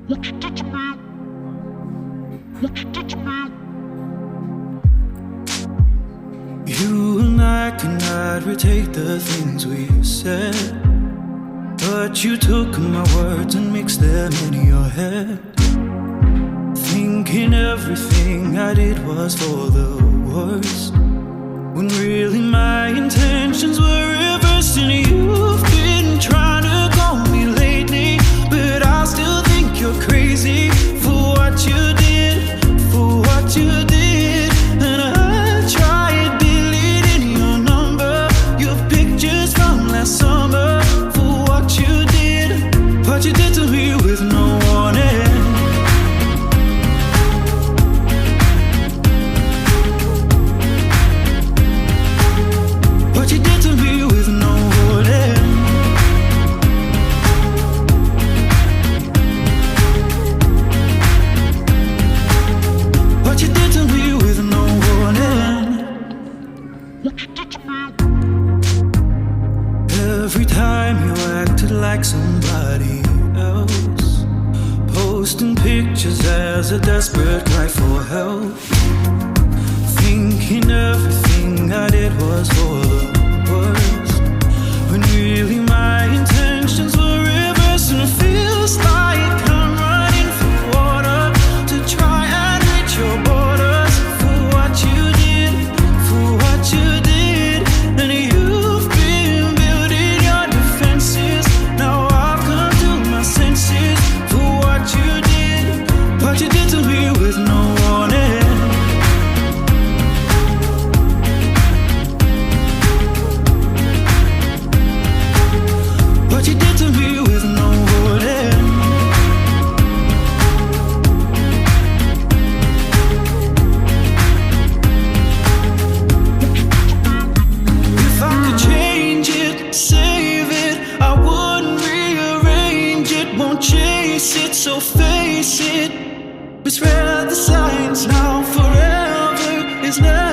What you did to me? What you did to me? You and I cannot retake the things we've said, but you took my words and mixed them in your head, thinking everything I did was for the worst, when really my intentions were reversed. And you've been trying to call me lately, but I still think you're crazy for what you did, for what you did. And I tried deleting your number, your pictures from last summer, for what you did to me with no warning. What you did to me with no warning. What you did to me with no warning. What you did to me? Every time you acted like somebody else, posting pictures as a desperate cry for help, thinking everything I did was for the worst, when really my intentions were reversed. And it feels like I'm running for water to try and reach your borders, for what you did, for what you did. And you've been building your defenses, now I've come to my senses, for what you did to me with no warning. What you did to me with no warning. If I could change it, save it, I wouldn't rearrange it, won't chase it, so face it. Misread the signs now, forever is never.